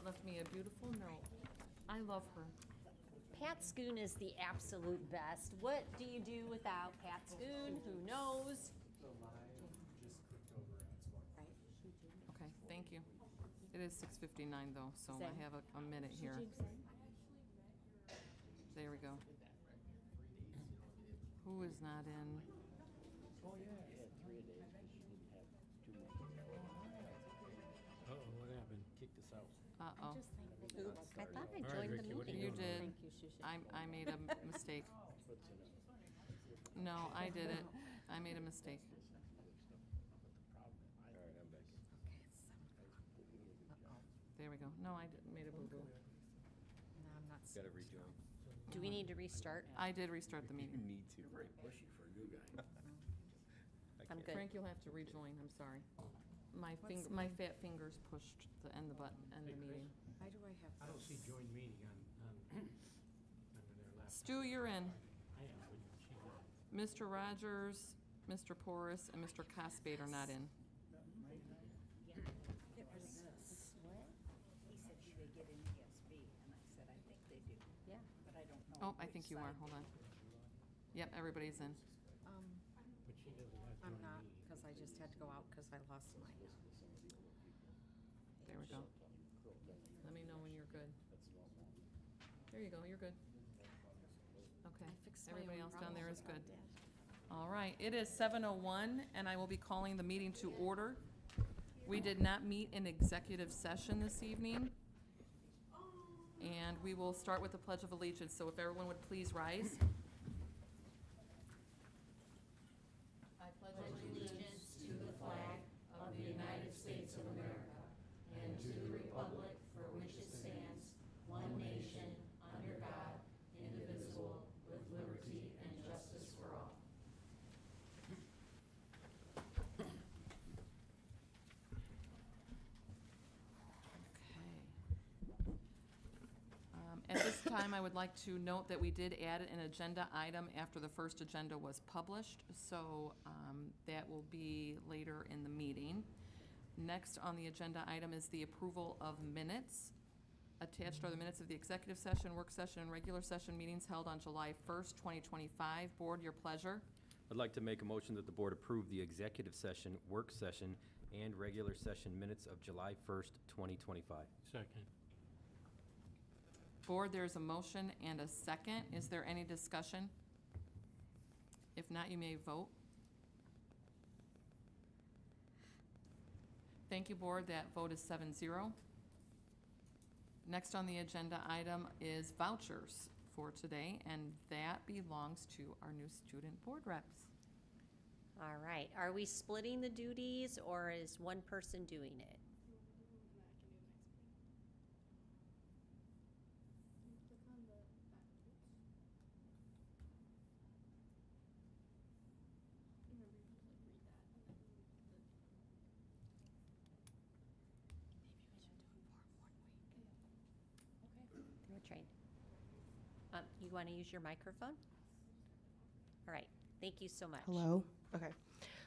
left me a beautiful note. I love her. Pat Schoon is the absolute best. What do you do without Pat Schoon? Who knows? Right. Okay, thank you. It is 6:59 though, so I Same. have a minute here. There we go. Who is not in? Oh, yeah, you had 3 a day, because you didn't have 2 more. Uh-oh, what happened? Kicked us out. Uh-oh. Oops, I thought I All right, joined the Ricky, what are meeting. You doing? did. Thank you, Susan. I made a mistake. What's in it? No, I did it. I made a mistake. All right, I'm back. There we go. No, I made a boo-boo. No, I'm not. Gotta rejoin. Do we need to restart? I did restart the You meeting. need to. You're very pushy for a new guy. I'm good. Frank, you'll have to rejoin, I'm sorry. My fat fingers pushed the end the button, end the meeting. Why do I have I don't see join meeting on their laptop. Stu, you're in. I am, but she's not. Mr. Rogers, Mr. Porras, and Mr. Caspade are not in. It was this. What? He said, should they get an ESV? And I said, I think they do, Yeah. but I don't know. Oh, I think you are. Hold on. Yep, everybody's in. But she doesn't have join I'm not, meeting. because I just had to go out because I lost my. There we go. Let me know when you're good. There you go, you're good. Okay, fixed my everybody own else down there is good. problem. All right, it is 7:01, and I will be calling the meeting to order. We did not meet in executive session this evening. And we will start with the Pledge of Allegiance, so if everyone would please rise. I pledge allegiance to the flag of the United States of America and to the republic for which it stands, one nation, under God, indivisible, with liberty and justice for all. At this time, I would like to note that we did add an agenda item after the first agenda was published, so that will be later in the meeting. Next on the agenda item is the approval of minutes. Attached are the minutes of the executive session, work session, and regular session meetings held on July 1st, 2025. Board, your pleasure. I'd like to make a motion that the board approve the executive session, work session, and regular session minutes of July 1st, 2025. Second. Board, there is a motion and a second. Is there any discussion? If not, you may vote. Thank you, Board. That vote is 7-0. Next on the agenda item is vouchers for today, and that belongs to our new student board reps. All right. Are we splitting the duties or is one person doing it? Click on the back page. Remember, you have to like read that and then Maybe we should do it for 1 week. Okay. We're trained. You want to use your microphone? All right. Thank you so much. Hello. Okay.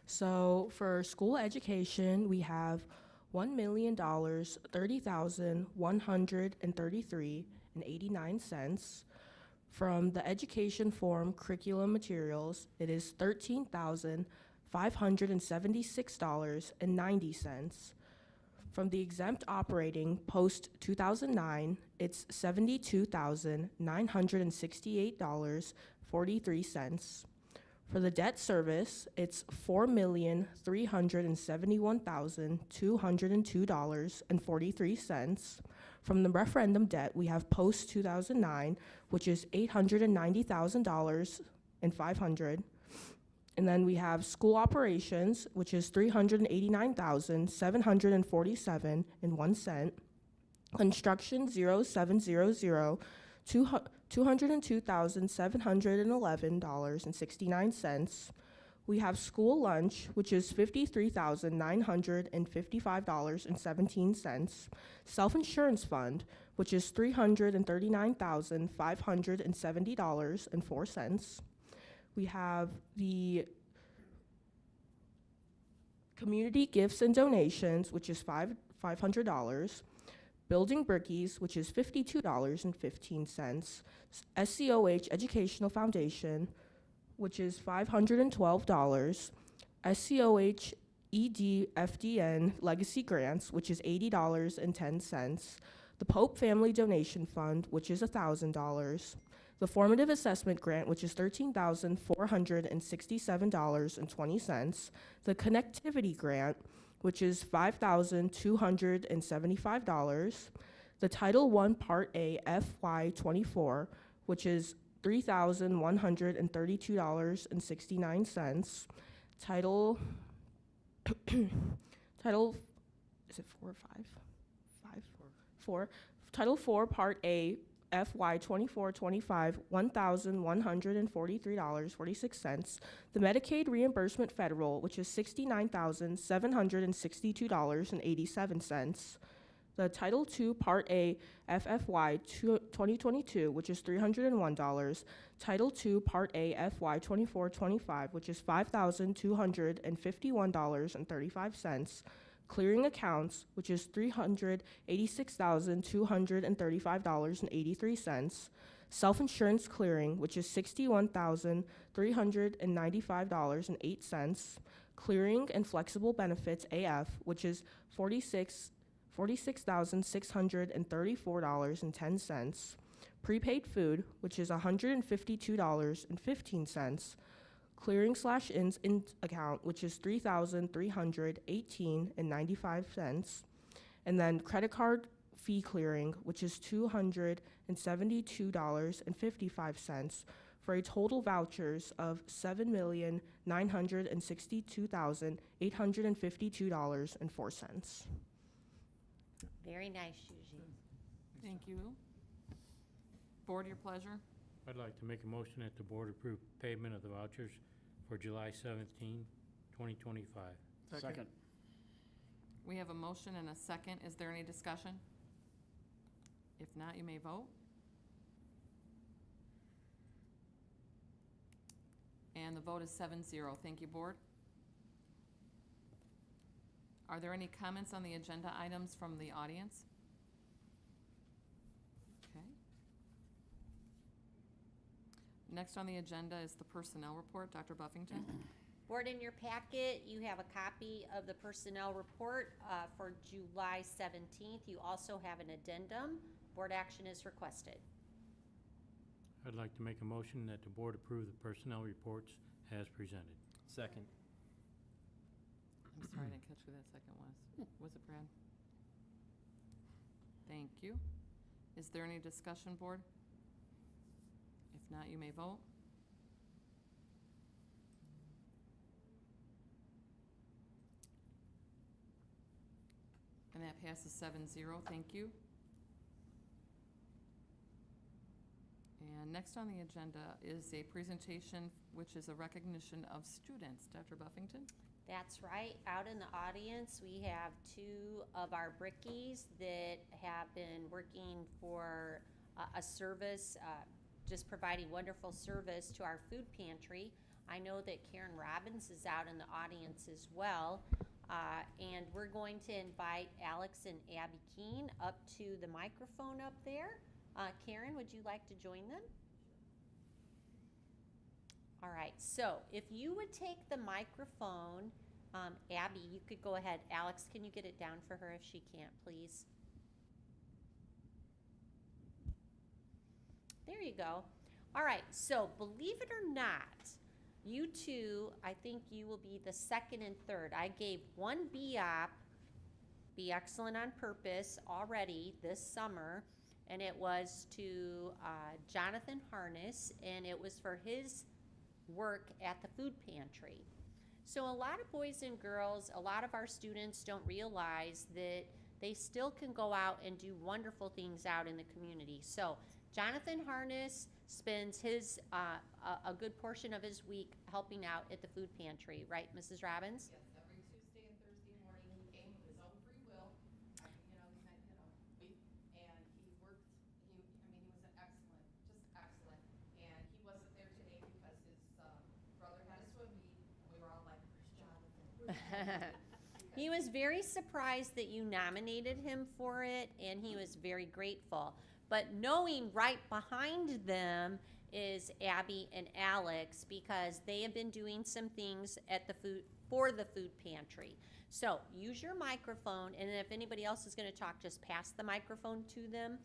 So for school education, we have $1,030,133.89. From the education form curriculum materials, it is $13,576.90. From the exempt operating post-2009, it's $72,968.43. For the debt service, it's $4,371,202.43. From the referendum debt, we have post-2009, which is $890,500. And then we have school operations, which is $389,747.01. Construction 0700, $202,711.69. We have school lunch, which is $53,955.17. Self-insurance fund, which is $339,570.04. We have the community gifts and donations, which is $500. Building Brickies, which is $52.15. SCOH Educational Foundation, which is $512. SCOH EDFDN Legacy Grants, which is $80.10. The Pope Family Donation Fund, which is $1,000. The Formative Assessment Grant, which is $13,467.20. The Connectivity Grant, which is $5,275. The Title I Part A FY24, which is $3,132.69. Title, is it 4 or 5? 5? 4. Title IV Part A FY24-25, $1,143.46. The Medicaid Reimbursement Federal, which is $69,762.87. The Title II Part A FFY 2022, which is $301. Title II Part A FY 24-25, which is $5,251.35. Clearing accounts, which is $386,235.83. Self-insurance clearing, which is $61,395.08. Clearing and flexible benefits AF, which is $46,634.10. Prepaid food, which is $152.15. Clearing/ins account, which is $3,318.95. And then credit card fee clearing, which is $272.55, for a total vouchers of $7,962,852.04. Very nice, Eugene. Thank you. Board, your pleasure. I'd like to make a motion that the board approve payment of the vouchers for July 17, 2025. Second. We have a motion and a second. Is there any discussion? If not, you may vote. And the vote is 7-0. Thank you, Board. Are there any comments on the agenda items from the audience? Okay. Next on the agenda is the personnel report. Dr. Buffington? Board, in your packet, you have a copy of the personnel report for July 17th. You also have an addendum. Board action is requested. I'd like to make a motion that the board approve the personnel reports as presented. Second. I'm sorry, I didn't catch who that second was. Was it Brad? Thank you. Is there any discussion, Board? If not, you may vote. And that passes 7-0. Thank you. And next on the agenda is a presentation, which is a recognition of students. Dr. Buffington? That's right. Out in the audience, we have two of our brickies that have been working for a service, just providing wonderful service to our food pantry. I know that Karen Robbins is out in the audience as well. And we're going to invite Alex and Abby Keene up to the microphone up there. Karen, would you like to join them? All right, so if you would take the microphone, Abby, you could go ahead. Alex, can you get it down for her if she can't, please? There you go. All right, so believe it or not, you two, I think you will be the second and third. I gave one BOP, Be Excellent on Purpose, already this summer, and it was to Jonathan Harness, and it was for his work at the food pantry. So a lot of boys and girls, a lot of our students don't realize that they still can go out and do wonderful things out in the community. So Jonathan Harness spends his a good portion of his week helping out at the food pantry, right, Mrs. Robbins? Yes, every Tuesday and Thursday morning, he came of his own free will. And he worked, he was an excellent, just excellent. And he wasn't there today because his brother had a swim meet, and we were all like, where's Jonathan? Where's Jonathan? He was very surprised that you nominated him for it, and he was very grateful. But knowing right behind them is Abby and Alex, because they have been doing some things at the for the food pantry. So use your microphone, and if anybody else is going to talk, just pass the microphone to them.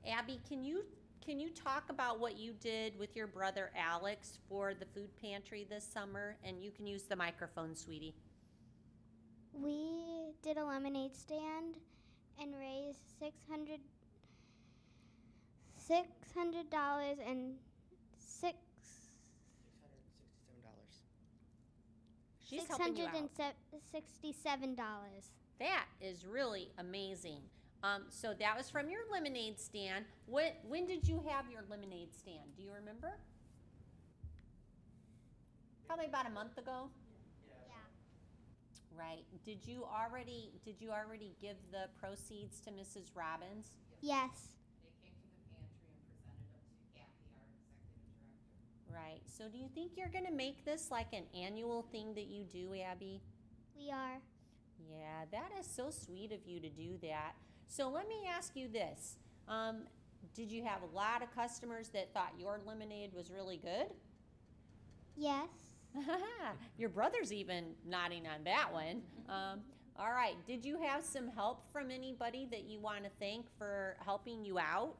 Abby, can you talk about what you did with your brother Alex for the food pantry this summer? And you can use the microphone, sweetie. We did a lemonade stand and raised $600 and She's helping you out. $667. That is really amazing. So that was from your lemonade stand. When did you have your lemonade stand? Do you remember? Probably about a month ago. Yeah. Right. Did you already give the proceeds to Mrs. Robbins? Yes. They came to the pantry and presented them to Kathy, our executive director. Right. So do you think you're going to make this like an annual thing that you do, Abby? We are. Yeah, that is so sweet of you to do that. So let me ask you this. Did you have a lot of customers that thought your lemonade was really good? Yes. Your brother's even nodding on that one. All right. Did you have some help from anybody that you want to thank for helping you out?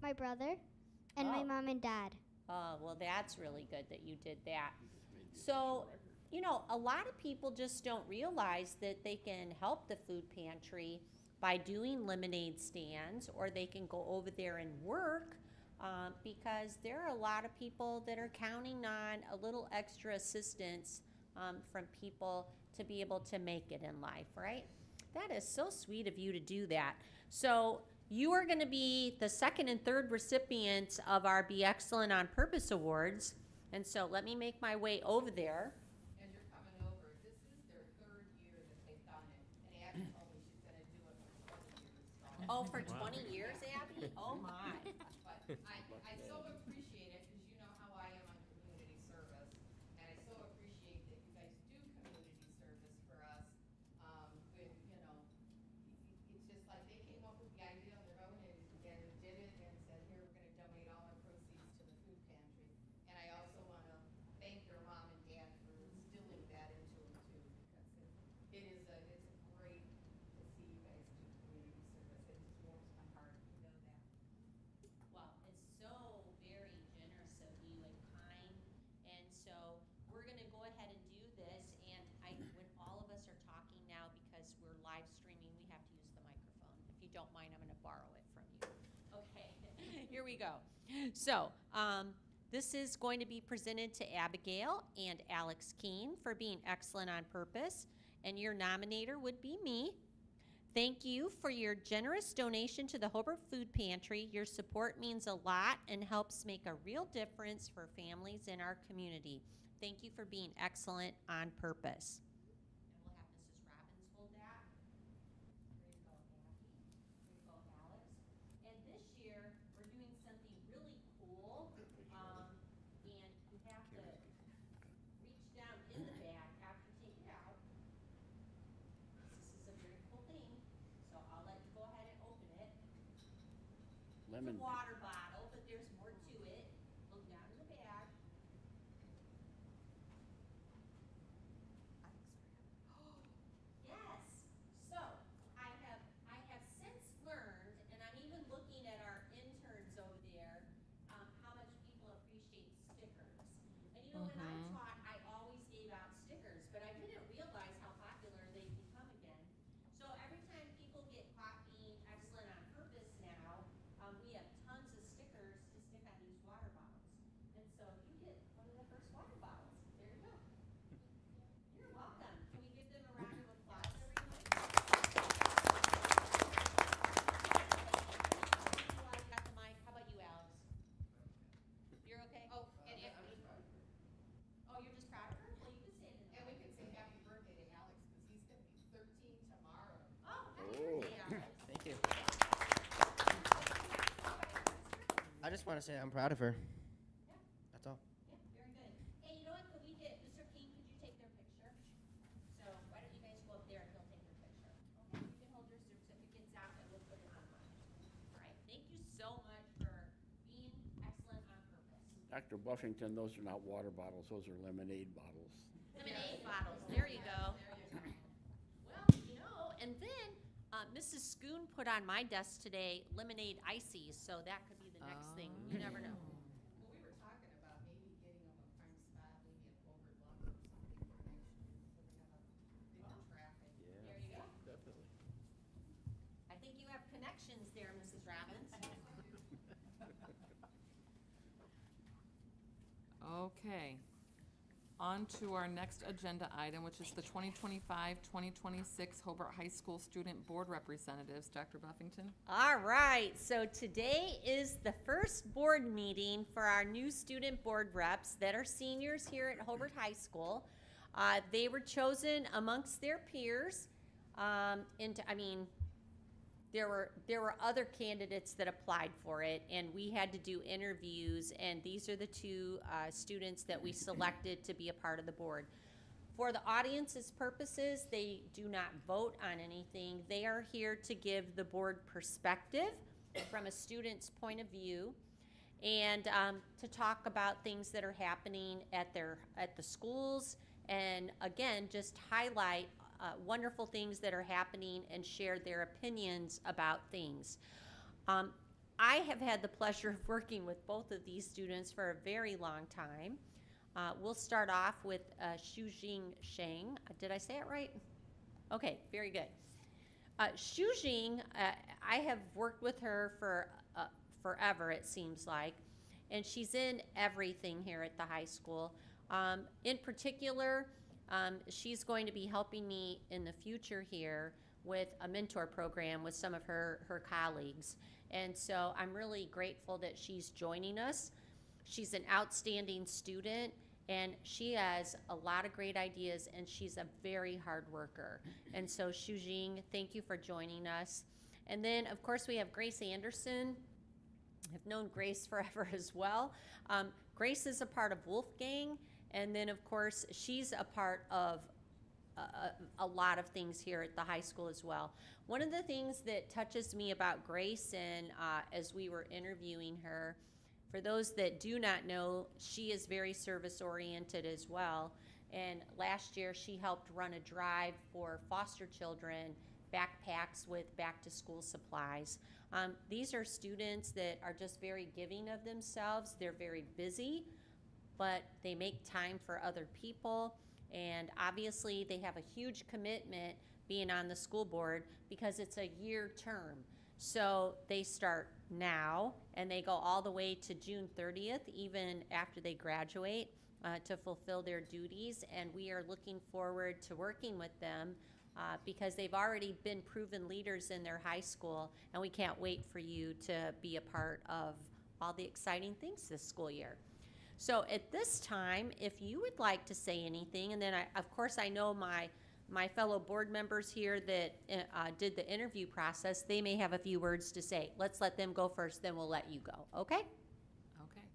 My brother and my Oh. mom and dad. Oh, well, that's really good that you did that. So, you know, a lot of people just don't realize that they can help the food pantry by doing lemonade stands, or they can go over there and work, because there are a lot of people that are counting on a little extra assistance from people to be able to make it in life, right? That is so sweet of you to do that. So you are going to be the second and third recipients of our Be Excellent on Purpose Awards. And so let me make my way over there. As you're coming over, this is their third year that they've done it, and Abby told me she's gonna do it for 20 years, so. Oh, for 20 years, Abby? Oh, my. But I so appreciate it, because you know how I am on community service, and I so appreciate that you guys do community service for us. With, you know, it's just like they came up with the idea on their own and did it and said, here, we're gonna donate all our proceeds to the food pantry. And I also wanna thank their mom and dad for instilling that into them too, because it's a great to see you guys do community service. It just warms my heart, you know that. Well, it's so very generous of you and kind. And so we're going to go ahead and do this. And when all of us are talking now, because we're live streaming, we have to use the microphone. If you don't mind, I'm going to borrow it from you. Okay, here we go. So this is going to be presented to Abigail and Alex Keene for being excellent on purpose. And your nominator would be me. Thank you for your generous donation to the Hobart Food Pantry. Your support means a lot and helps make a real difference for families in our community. Thank you for being excellent on purpose. And we'll have Mrs. Robbins hold that. Here you go, Abby. Here you go, Alex. And this year, we're doing something really cool. And you have to reach down in the bag after you take it out. This is a very cool thing, so I'll let you go ahead and open it. Lemon. It's a water bottle, but there's more to it. Look down in the bag. Yes. So I have since learned, and I'm even looking at our interns over there, how much people appreciate stickers. And you know, when I taught, I always gave out stickers, but I didn't realize how popular they've become again. So every time people get caught being excellent on purpose now, we have tons of stickers to stick on these water bottles. And so you get one of the first water bottles. There you go. You're welcome. Can we give them a round of applause, everyone? I got the mic. How about you, Alex? You're okay? Oh, and if, Oh, you're just proud of her? Well, you can say it in and we can say happy birthday to Alex, because he's gonna be 13 tomorrow. Oh, happy birthday, Alex. Thank you. I just want to say I'm proud of her. Yeah. That's all. Yeah, very good. Hey, you know what? Could we get, Mr. King, could you take their picture? So why don't you guys Dr. Buffington, those are not water bottles, those are lemonade bottles. Lemonade bottles, there you go. Well, and then Mrs. Schoon put on my desk today lemonade ices, so that could be the next thing. You never know. Well, we were talking about maybe getting them a prime spot, maybe at Hobart Lumber or something for next year, so we have a bigger traffic. There you go. Definitely. I think you have connections there, Mrs. Robbins. Okay. On to our next agenda item, which is the 2025-2026 Hobart High School Student Board Representatives. Dr. Buffington? All right, so today is the first board meeting for our new student board reps that are seniors here at Hobart High School. They were chosen amongst their peers. There were other candidates that applied for it, and we had to do interviews, and these are the two students that we selected to be a part of the board. For the audience's purposes, they do not vote on anything. They are here to give the board perspective from a student's point of view, and to talk about things that are happening at the schools, and again, just highlight wonderful things that are happening and share their opinions about things. I have had the pleasure of working with both of these students for a very long time. We'll start off with Shujing Sheng. Did I say it right? Okay, very good. Shujing, I have worked with her for forever, it seems like, and she's in everything here at the high school. In particular, she's going to be helping me in the future here with a mentor program with some of her colleagues. And so I'm really grateful that she's joining us. She's an outstanding student, and she has a lot of great ideas, and she's a very hard worker. And so, Shujing, thank you for joining us. And then, of course, we have Grace Anderson. I've known Grace forever as well. Grace is a part of Wolfgang. And then, of course, she's a part of a lot of things here at the high school as well. One of the things that touches me about Grace, and as we were interviewing her, for those that do not know, she is very service-oriented as well. And last year, she helped run a drive for foster children, backpacks with back-to-school supplies. These are students that are just very giving of themselves. They're very busy, but they make time for other people, and obviously they have a huge commitment being on the school board because it's a year term. So they start now, and they go all the way to June 30th, even after they graduate, to fulfill their duties, and we are looking forward to working with them because they've already been proven leaders in their high school, and we can't wait for you to be a part of all the exciting things this school year. So at this time, if you would like to say anything, and then of course I know my fellow board members here that did the interview process, they may have a few words to say. Let's let them go first, then we'll let you go, okay? Okay.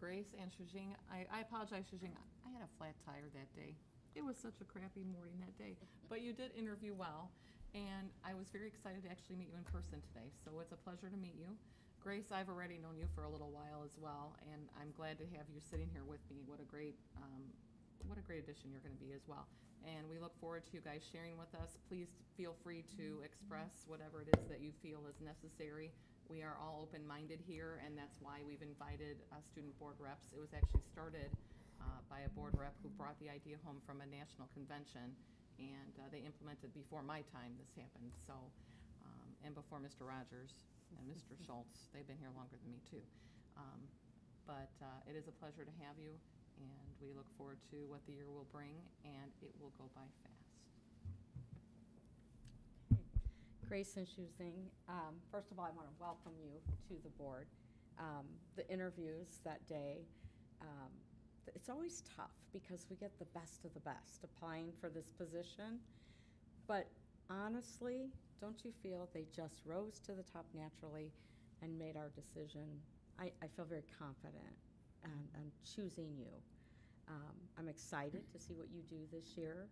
Grace and Shujing, I apologize, Shujing. I had a flat tire that day. It was such a crappy morning that day. But you did interview well, and I was very excited to actually meet you in person today. So it's a pleasure to meet you. Grace, I've already known you for a little while as well, and I'm glad to have you sitting here with me. What a great addition you're going to be as well. And we look forward to you guys sharing with us. Please feel free to express whatever it is that you feel is necessary. We are all open-minded here, and that's why we've invited student board reps. It was actually started by a board rep who brought the idea home from a national convention, and they implemented before my time this happened. So, and before Mr. Rogers and Mr. Schultz. They've been here longer than me too. But it is a pleasure to have you, and we look forward to what the year will bring, and it will go by fast. Grace and Shuzing, first of all, I want to welcome you to the board. The interviews that day, it's always tough because we get the best of the best applying for this position. But honestly, don't you feel they just rose to the top naturally and made our decision? I feel very confident and choosing you. I'm excited to see what you do this year.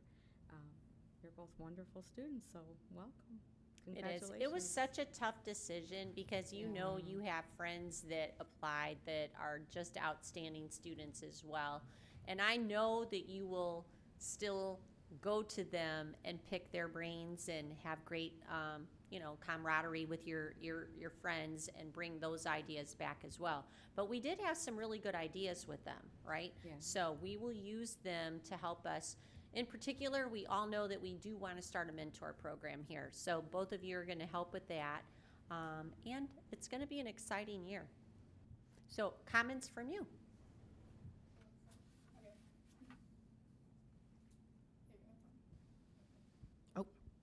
You're both wonderful students, so welcome. It is. Congratulations. It was such a tough decision because you know you have friends that applied that are just outstanding students as well. And I know that you will still go to them and pick their brains and have great, camaraderie with your friends and bring those ideas back as well. But we did have some really good ideas with them, right? Yeah. So we will use them to help us. In particular, we all know that we do want to start a mentor program here. So both of you are going to help with that. And it's going to be an exciting year. So comments from you?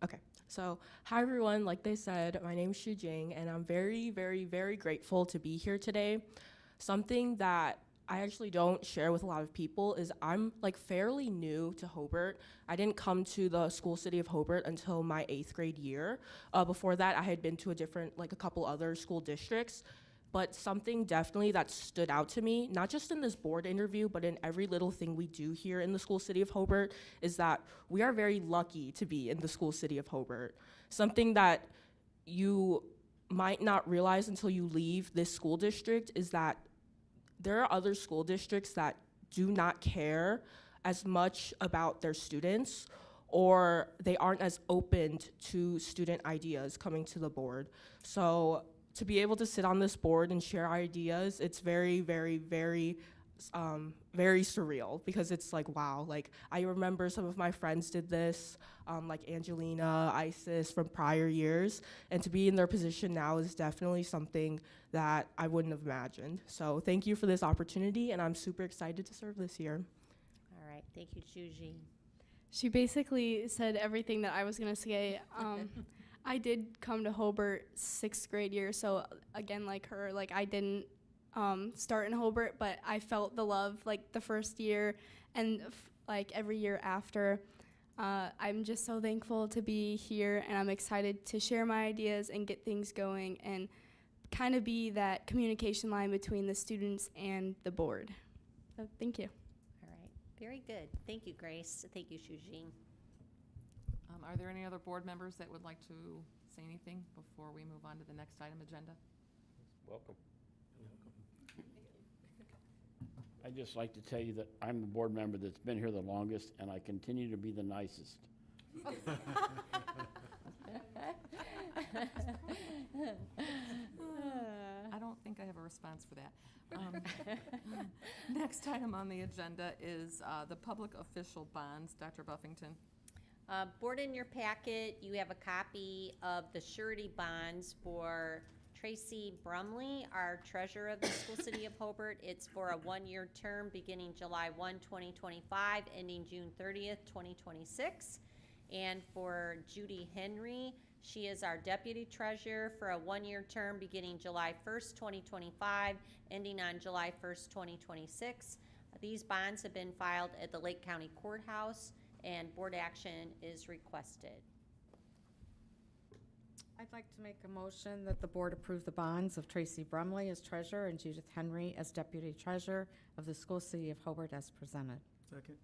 Okay, so hi everyone. Like they said, my name is Shu Jing, and I'm very, very, very grateful to be here today. Something that I actually don't share with a lot of people is I'm like fairly new to Hobart. I didn't come to the school city of Hobart until my 8th grade year. Before that, I had been to a couple other school districts. But something definitely that stood out to me, not just in this board interview, but in every little thing we do here in the school city of Hobart, is that we are very lucky to be in the school city of Hobart. Something that you might not realize until you leave this school district is that there are other school districts that do not care as much about their students, or they aren't as open to student ideas coming to the board. So to be able to sit on this board and share ideas, it's very, very, very, very surreal, because it's like, wow, like I remember some of my friends did this, like Angelina, Isis from prior years, and to be in their position now is definitely something that I wouldn't have imagined. So thank you for this opportunity, and I'm super excited to serve this year. All right, thank you, Juji. She basically said everything that I was going to say. I did come to Hobart 6th grade year, so again, like her, like I didn't start in Hobart, but I felt the love like the first year and like every year after. I'm just so thankful to be here, and I'm excited to share my ideas and get things going and kind of be that communication line between the students and the board. So thank you. All right, very good. Thank you, Grace. Thank you, Shujin. Are there any other board members that would like to say anything before we move on to the next item agenda? Welcome. I'd just like to tell you that I'm the board member that's been here the longest, and I continue to be the nicest. I don't think I have a response for that. Next item on the agenda is the public official bonds. Dr. Buffington. Board, in your packet, you have a copy of the surety bonds for Tracy Brumley, our treasurer of the school city of Hobart. It's for a one-year term beginning July 1, 2025, ending June 30th, 2026. And for Judy Henry, she is our deputy treasurer for a one-year term beginning July 1st, 2025, ending on July 1st, 2026. These bonds have been filed at the Lake County Courthouse, and board action is requested. I'd like to make a motion that the board approve the bonds of Tracy Brumley as treasurer and Judith Henry as deputy treasurer of the school city of Hobart as presented. Second.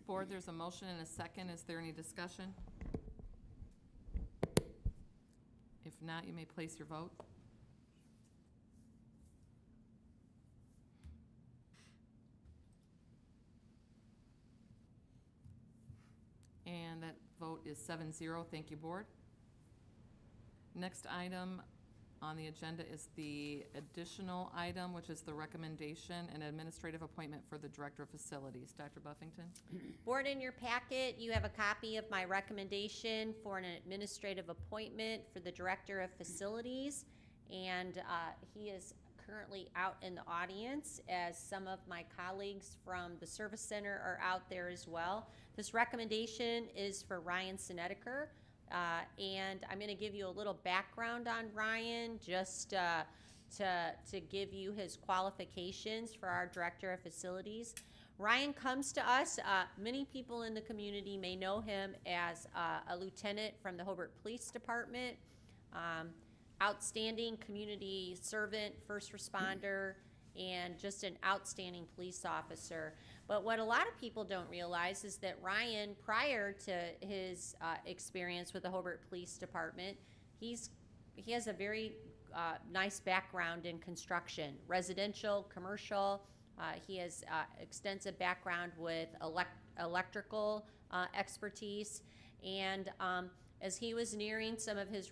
Board, there's a motion and a second. Is there any discussion? If not, you may place your vote. And that vote is 7-0. Thank you, board. Next item on the agenda is the additional item, which is the recommendation and administrative appointment for the Director of Facilities. Dr. Buffington? Board, in your packet, you have a copy of my recommendation for an administrative appointment for the Director of Facilities. And he is currently out in the audience, as some of my colleagues from the Service Center are out there as well. This recommendation is for Ryan Snedeker. And I'm going to give you a little background on Ryan, just to give you his qualifications for our Director of Facilities. Ryan comes to us. Many people in the community may know him as a lieutenant from the Hobart Police Department. Outstanding community servant, first responder, and just an outstanding police officer. But what a lot of people don't realize is that Ryan, prior to his experience with the Hobart Police Department, he has a very nice background in construction, residential, commercial. He has extensive background with electrical expertise. And as he was nearing some of his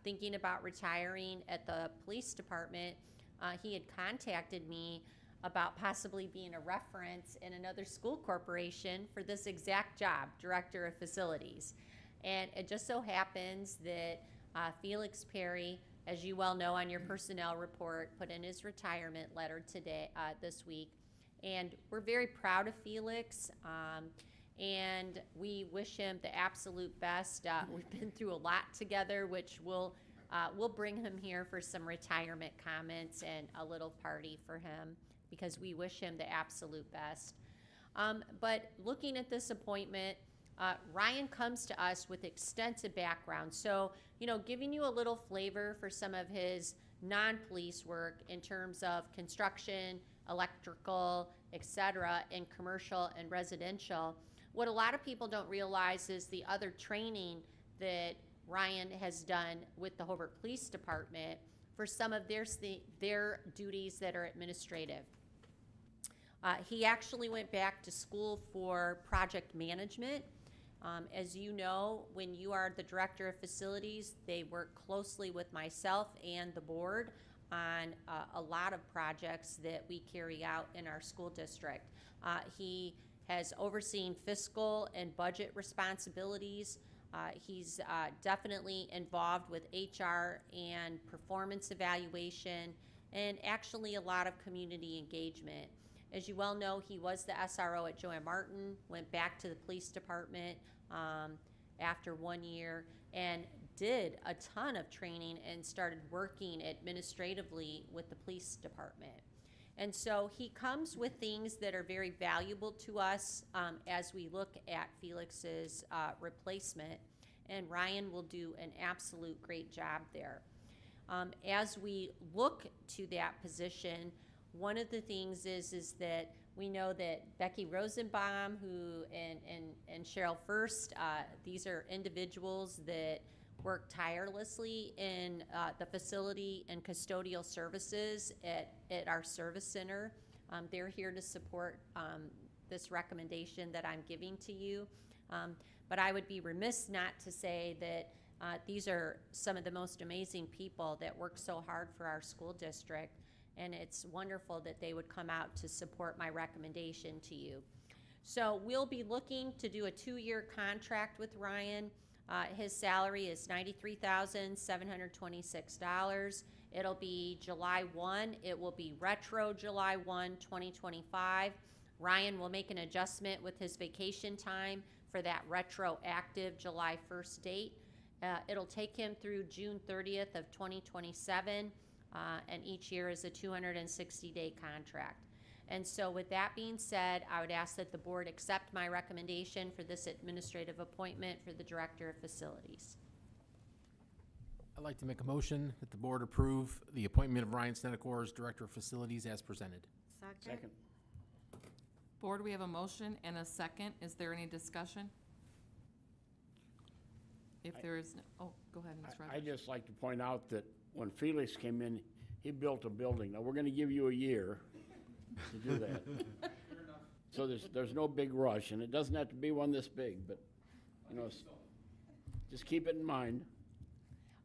thinking about retiring at the police department, he had contacted me about possibly being a reference in another school corporation for this exact job, director of facilities. And it just so happens that Felix Perry, as you well know on your personnel report, put in his retirement letter today, this week. And we're very proud of Felix, and we wish him the absolute best. We've been through a lot together, which we'll bring him here for some retirement comments and a little party for him, because we wish him the absolute best. But looking at this appointment, Ryan comes to us with extensive background. So, giving you a little flavor for some of his non-police work in terms of construction, electrical, etc., and commercial and residential. What a lot of people don't realize is the other training that Ryan has done with the Hobart Police Department for some of their duties that are administrative. He actually went back to school for project management. As you know, when you are the director of facilities, they work closely with myself and the board on a lot of projects that we carry out in our school district. He has overseen fiscal and budget responsibilities. He's definitely involved with HR and performance evaluation, and actually a lot of community engagement. As you well know, he was the SRO at Joanne Martin, went back to the police department after 1 year, and did a ton of training and started working administratively with the police department. And so he comes with things that are very valuable to us as we look at Felix's replacement, and Ryan will do an absolute great job there. As we look to that position, one of the things is that we know that Becky Rosenbaum, and Cheryl First, these are individuals that work tirelessly in the facility and custodial services at our service center. They're here to support this recommendation that I'm giving to you. But I would be remiss not to say that these are some of the most amazing people that work so hard for our school district, and it's wonderful that they would come out to support my recommendation to you. So we'll be looking to do a 2-year contract with Ryan. His salary is $93,726. It'll be July 1. It will be retro July 1, 2025. Ryan will make an adjustment with his vacation time for that retroactive July 1st date. It'll take him through June 30th of 2027, and each year is a 260-day contract. And so with that being said, I would ask that the board accept my recommendation for this administrative appointment for the Director of Facilities. I'd like to make a motion that the board approve the appointment of Ryan Snedeker as Director of Facilities as presented. Second. Board, we have a motion and a second. Is there any discussion? If there is, oh, go ahead, Ms. Rogers. I'd just like to point out that when Felix came in, he built a building. Now, we're gonna give you a year to do that. So there's no big rush, and it doesn't have to be one this big, but, just keep it in mind.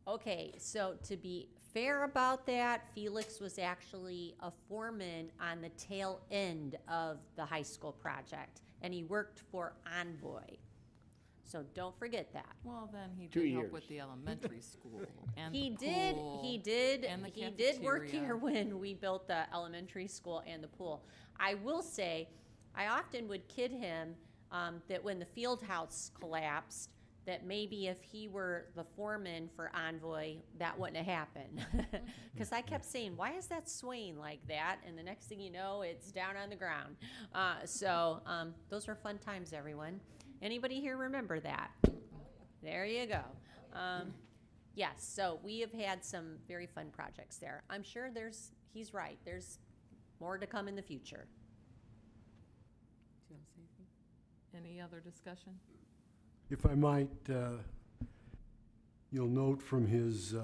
Okay, so to be fair about that, Felix was actually a foreman on the tail end of the high school project, and he worked for Envoy. So don't forget that. Well, then he 2 did help years. with the elementary school and He the did, pool he did, and the he did work cafeteria. here when we built the elementary school and the pool. I will say, I often would kid him that when the field house collapsed, that maybe if he were the foreman for Envoy, that wouldn't have happened. Because I kept saying, why is that swaying like that? And the next thing you know, it's down on the ground. So those were fun times, everyone. Anybody here remember that? There you go. Yes, so we have had some very fun projects there. I'm sure he's right, there's more to come in the future. Any other discussion? If I might, you'll note from his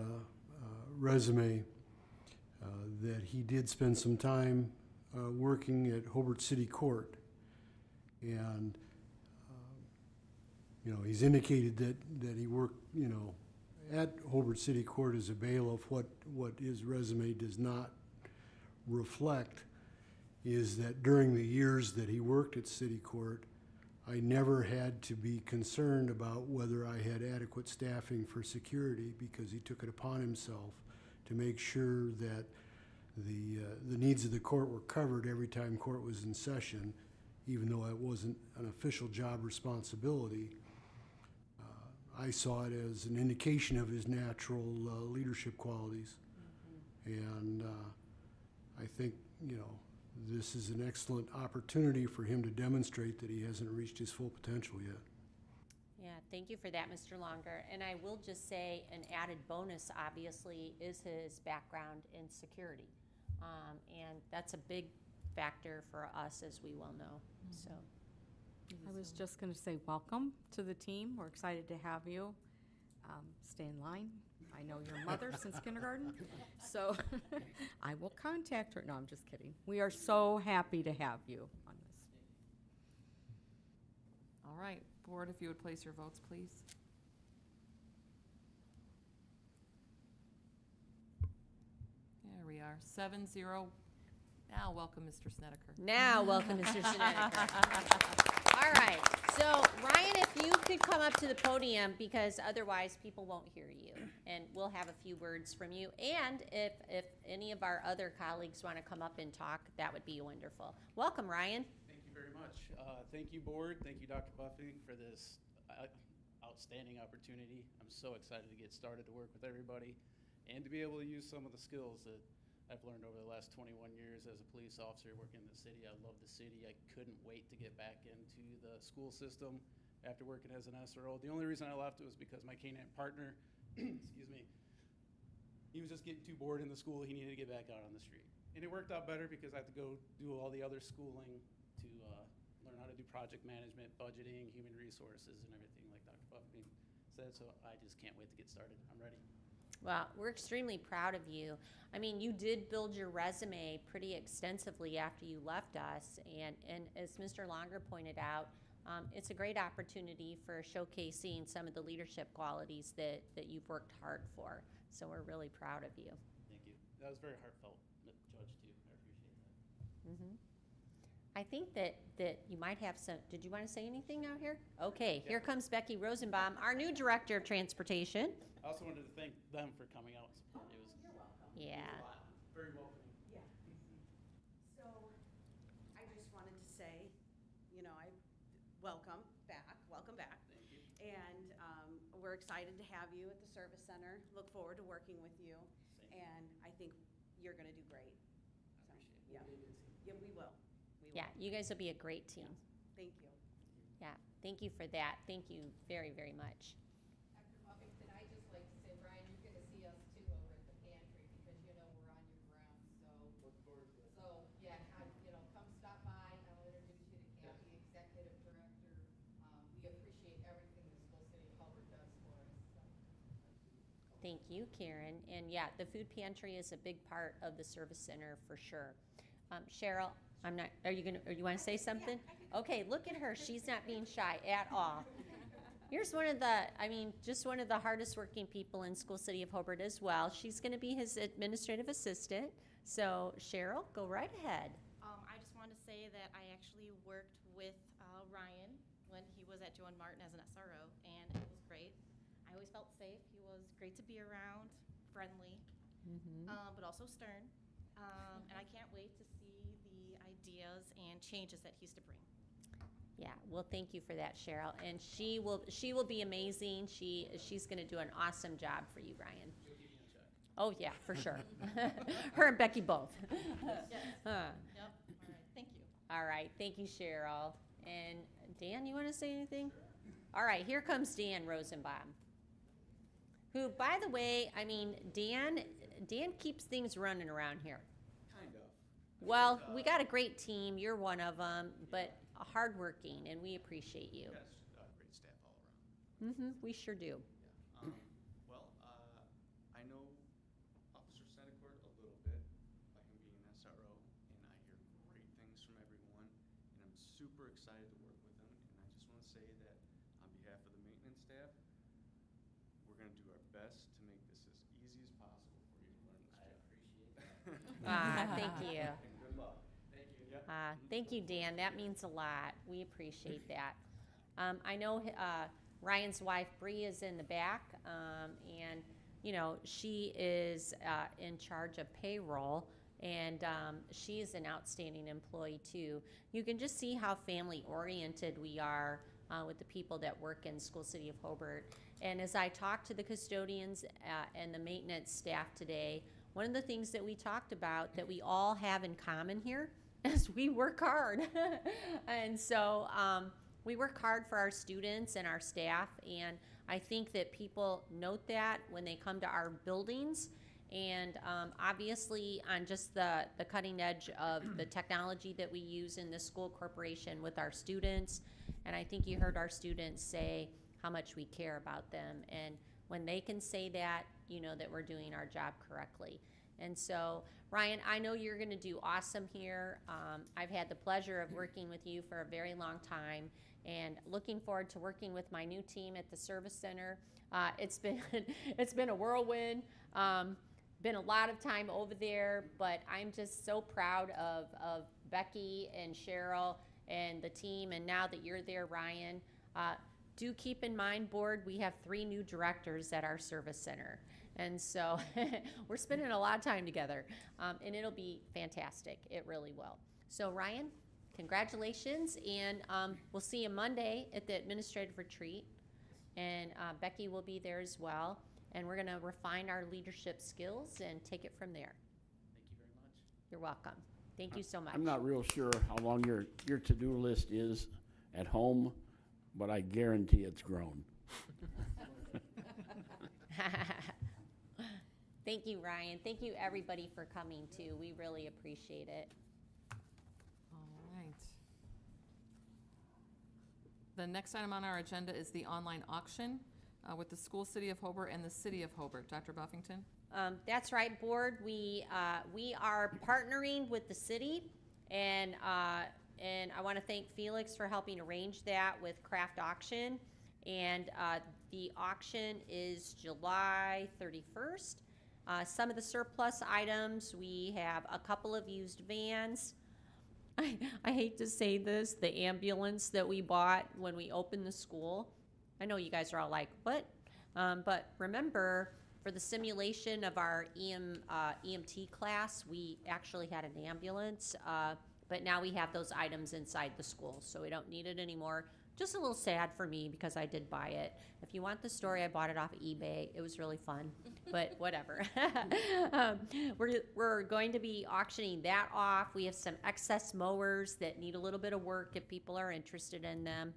resume that he did spend some time working at Hobart City Court. And, he's indicated that he worked, at Hobart City Court as a bailiff. What his resume does not reflect is that during the years that he worked at City Court, I never had to be concerned about whether I had adequate staffing for security, because he took it upon himself to make sure that the needs of the court were covered every time court was in session, even though it wasn't an official job responsibility. I saw it as an indication of his natural leadership qualities. And I think, this is an excellent opportunity for him to demonstrate that he hasn't reached his full potential yet. Yeah, thank you for that, Mr. Longer. And I will just say an added bonus, obviously, is his background in security. And that's a big factor for us, as we well know, so. I was just going to say welcome to the team. We're excited to have you. Stay in line. I know your mother since kindergarten, so I will contact her. No, I'm just kidding. We are so happy to have you on this. All right, board, if you would place your votes, please. There we are, 7-0. Now, welcome, Mr. Snedeker. Now, welcome, Mr. Snedeker. All right, so Ryan, if you could come up to the podium, because otherwise people won't hear you, and we'll have a few words from you. And if any of our other colleagues want to come up and talk, that would be wonderful. Welcome, Ryan. Thank you very much. Thank you, board. Thank you, Dr. Buffy, for this outstanding opportunity. I'm so excited to get started to work with everybody and to be able to use some of the skills that I've learned over the last 21 years as a police officer working in the city. I love the city. I couldn't wait to get back into the school system after working as an SRO. The only reason I left it was because my K-9 partner, excuse me, he was just getting too bored in the school. He needed to get back out on the street. And it worked out better because I had to go do all the other schooling to learn how to do project management, budgeting, human resources, and everything like Dr. Buffy said. So I just can't wait to get started. I'm ready. Well, we're extremely proud of you. I mean, you did build your resume pretty extensively after you left us, and as Mr. Longer pointed out, it's a great opportunity for showcasing some of the leadership qualities that you've worked hard for. So we're really proud of you. Thank you. That was very heartfelt, Judge, too. I appreciate that. Mm-hmm. I think that you might have some, did you want to say anything out here? Okay, here comes Becky Rosenbaum, our new Director of Transportation. I also wanted to thank them for coming out and supporting. It was You're welcome. Yeah. Very welcoming. Yeah. So I just wanted to say, welcome back. Thank you. And we're excited to have you at the service center. Look forward to working with you. Same. And I think you're going to do great. I appreciate it. Yeah. We'll be a good team. Yeah, we will. Yeah, you guys will be a great team. Thank you. Yeah, thank you for that. Thank you very, very much. Dr. Buffington, I just like to say, Brian, you're gonna see us too over at the pantry, because we're on your ground, so. Look forward to it. So, yeah, come stop by, I'll introduce you to Kathy, Executive Director. We appreciate everything the school city of Hobart does for us, so. Thank you, Karen. And yeah, the food pantry is a big part of the service center for sure. Cheryl, you want to say something? Okay, look at her. She's not being shy at all. Here's just one of the hardest working people in School City of Hobart as well. She's going to be his administrative assistant. So Cheryl, go right ahead. I just want to say that I actually worked with Ryan when he was at Joe & Martin as an SRO, and it was great. I always felt safe. He was great to be around, friendly, but also stern. And I can't wait to see the ideas and changes that he's to bring. Yeah, well, thank you for that, Cheryl. And she will be amazing. She's going to do an awesome job for you, Ryan. Oh yeah, for sure. Her and Becky both. Yes. Yep. All right. Thank you. All right. Thank you, Cheryl. And Dan, you want to say anything? All right. Here comes Dan Rosenbaum, who, by the way, Dan keeps things running around here. Kind of. Well, we got a great team. You're one of them, but hardworking, and we appreciate you. Yes, great staff all around. We sure do. Well, I know Officer Senecourt a little bit by him being an SRO, and I hear great things from everyone, and I'm super excited to work with him. And I just want to say that on behalf of the maintenance staff, we're going to do our best to make this as easy as possible for you to learn this job. I appreciate that. Thank you. And good luck. Thank you. Yep. Thank you, Dan. That means a lot. We appreciate that. I know Ryan's wife, Bree, is in the back, and, you know, she is in charge of payroll, and she is an outstanding employee, too. You can just see how family-oriented we are with the people that work in School City of Hobart. And as I talked to the custodians and the maintenance staff today, one of the things that we talked about that we all have in common here is we work hard. And so we work hard for our students and our staff, and I think that people note that when they come to our buildings. And obviously on just the cutting edge of the technology that we use in the school corporation with our students. And I think you heard our students say how much we care about them. And when they can say that, you know that we're doing our job correctly. And so, Ryan, I know you're going to do awesome here. I've had the pleasure of working with you for a very long time, and looking forward to working with my new team at the service center. It's been a whirlwind. Been a lot of time over there, but I'm just so proud of Becky and Cheryl and the team. And now that you're there, Ryan, do keep in mind, board, we have 3 new directors at our service center. And so we're spending a lot of time together, and it'll be fantastic. It really will. So Ryan, congratulations, and we'll see you Monday at the administrative retreat, and Becky will be there as well, and we're gonna refine our leadership skills and take it from there. Thank you very much. You're welcome. Thank you so much. I'm not real sure how long your to-do list is at home, but I guarantee it's grown. Thank you, Ryan. Thank you, everybody, for coming, too. We really appreciate it. All right. The next item on our agenda is the online auction with the School City of Hobart and the City of Hobart. Dr. Buffington? That's right, board. We are partnering with the city, and I want to thank Felix for helping arrange that with Craft Auction. And the auction is July 31st. Some of the surplus items, we have a couple of used vans. I hate to say this, the ambulance that we bought when we opened the school. I know you guys are all like, what? But remember, for the simulation of our EMT class, we actually had an ambulance, but now we have those items inside the school, so we don't need it anymore. Just a little sad for me because I did buy it. If you want the story, I bought it off eBay. It was really fun, but whatever. We're going to be auctioning that off. We have some excess mowers that need a little bit of work if people are interested in them.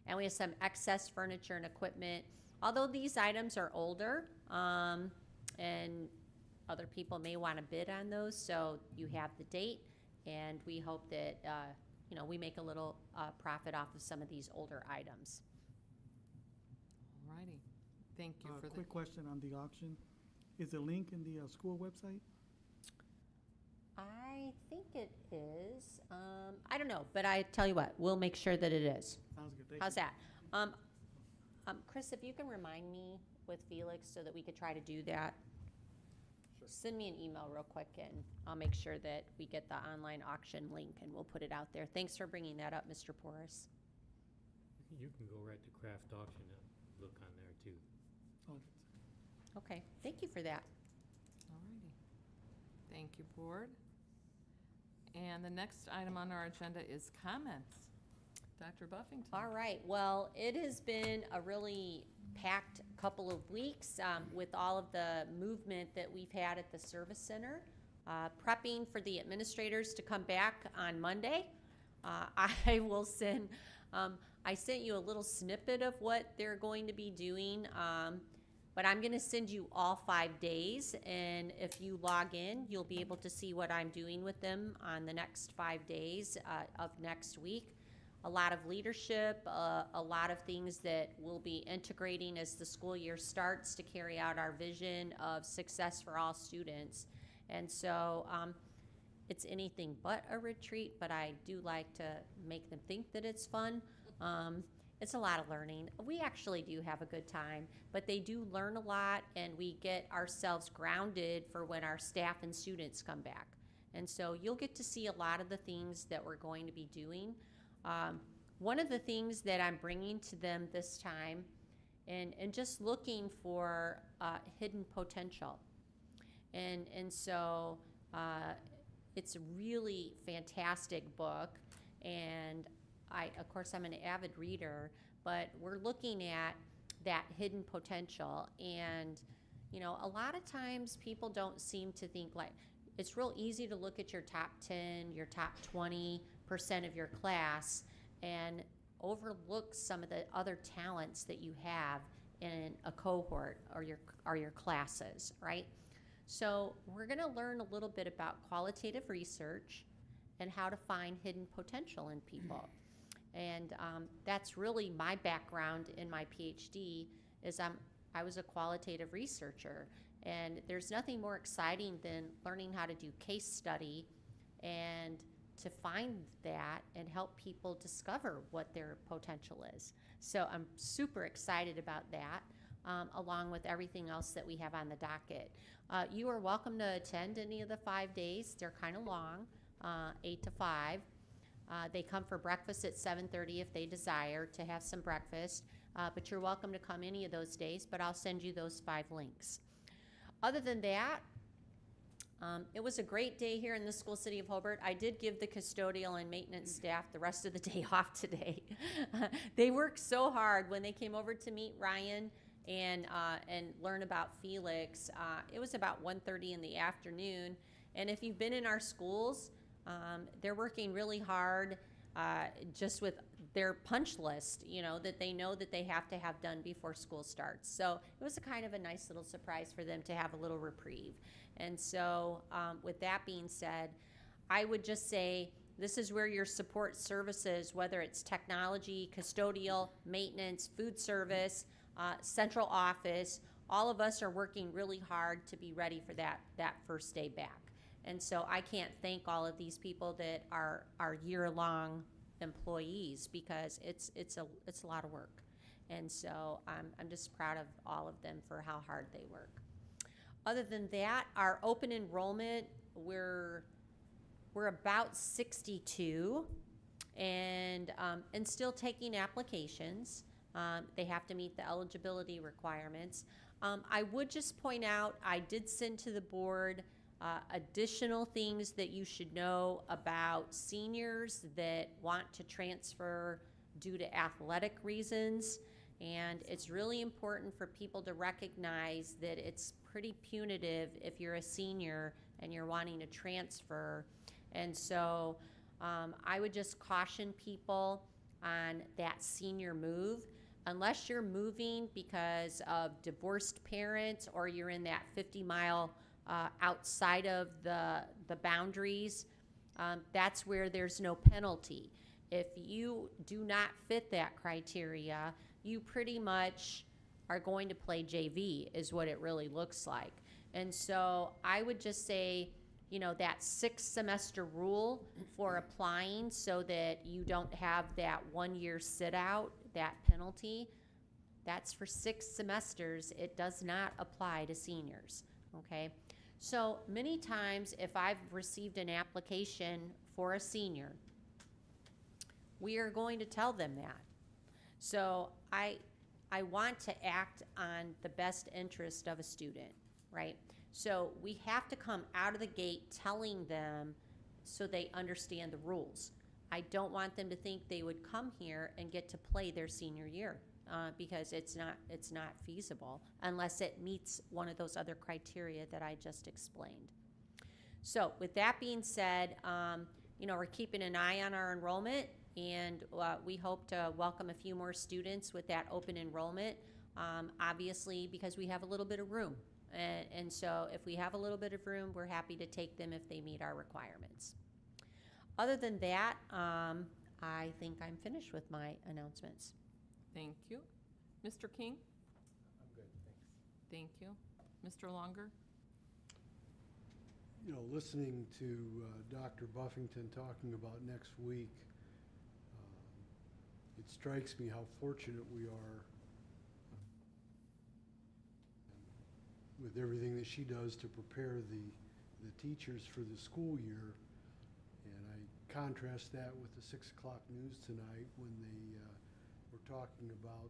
And we have some excess furniture and equipment. Although these items are older, and other people may want to bid on those, so you have the date, and we hope that we make a little profit off of some of these older items. All righty. Thank you for Quick question on the auction. Is the link in the school website? I think it is. I don't know, but I tell you what, we'll make sure that it is. Sounds good. Thank How's you. that? Chris, if you can remind me with Felix so that we could try to do that. Sure. Send me an email real quick, and I'll make sure that we get the online auction link, and we'll put it out there. Thanks for bringing that up, Mr. Porras. You can go right to Craft Auction and look on there too. Oh, Okay, thank you for that. All righty. Thank you, board. And the next item on our agenda is comments. Dr. Buffington. All right, well, it has been a really packed couple of weeks with all of the movement that we've had at the service center, prepping for the administrators to come back on Monday. I will send, I sent you a little snippet of what they're going to be doing, but I'm gonna send you all 5 days, and if you log in, you'll be able to see what I'm doing with them on the next 5 days of next week. a lot of leadership, a lot of things that we'll be integrating as the school year starts to carry out our vision of success for all students. And so it's anything but a retreat, but I do like to make them think that it's fun. It's a lot of learning. We actually do have a good time, but they do learn a lot, and we get ourselves grounded for when our staff and students come back. And so you'll get to see a lot of the things that we're going to be doing. One of the things that I'm bringing to them this time, and just looking for hidden potential. And so it's a really fantastic book, and of course, I'm an avid reader, but we're looking at that hidden potential. And, you know, a lot of times people don't seem to think, like, it's real easy to look at your top 10, your top 20% of your class and overlook some of the other talents that you have in a cohort or your classes, right? So we're going to learn a little bit about qualitative research and how to find hidden potential in people. And that's really my background in my PhD. Is I was a qualitative researcher, and there's nothing more exciting than learning how to do case study and to find that and help people discover what their potential is. So I'm super excited about that, along with everything else that we have on the docket. You are welcome to attend any of the 5 days. They're kind of long, 8 to 5. They come for breakfast at 7:30 if they desire to have some breakfast, but you're welcome to come any of those days, but I'll send you those 5 links. Other than that, it was a great day here in the school city of Hobart. I did give the custodial and maintenance staff the rest of the day off today. They worked so hard when they came over to meet Ryan and learn about Felix. It was about 1:30 in the afternoon, and if you've been in our schools, they're working really hard just with their punch list, you know, that they know that they have to have done before school starts. So it was a kind of a nice little surprise for them to have a little reprieve. And so with that being said, I would just say this is where your support services, whether it's technology, custodial, maintenance, food service, central office, all of us are working really hard to be ready for that first day back. And so I can't thank all of these people that are year-long employees, because it's a lot of work. And so I'm just proud of all of them for how hard they work. Other than that, our open enrollment, we're about 62 and still taking applications. They have to meet the eligibility requirements. I would just point out, I did send to the board additional things that you should know about seniors that want to transfer due to athletic reasons. And it's really important for people to recognize that it's pretty punitive if you're a senior and you're wanting to transfer. And so I would just caution people on that senior move. Unless you're moving because of divorced parents or you're in that 50-mile outside of the boundaries, that's where there's no penalty. If you do not fit that criteria, you pretty much are going to play JV, is what it really looks like. And so I would just say, you know, that 6-semester rule for applying so that you don't have that 1-year sit-out, that penalty, that's for 6 semesters. It does not apply to seniors, okay? So many times if I've received an application for a senior, we are going to tell them that. So I want to act on the best interest of a student, right? So we have to come out of the gate telling them so they understand the rules. I don't want them to think they would come here and get to play their senior year, because it's not feasible unless it meets one of those other criteria that I just explained. So with that being said, you know, we're keeping an eye on our enrollment, and we hope to welcome a few more students with that open enrollment, obviously because we have a little bit of room. And so if we have a little bit of room, we're happy to take them if they meet our requirements. Other than that, I think I'm finished with my announcements. Thank you. Mr. King? I'm good, thanks. Thank you. Mr. Longer? You know, listening to Dr. Buffington talking about next week, it strikes me how fortunate we are with everything that she does to prepare the teachers for the school year. And I contrast that with the 6 o'clock news tonight when they were talking about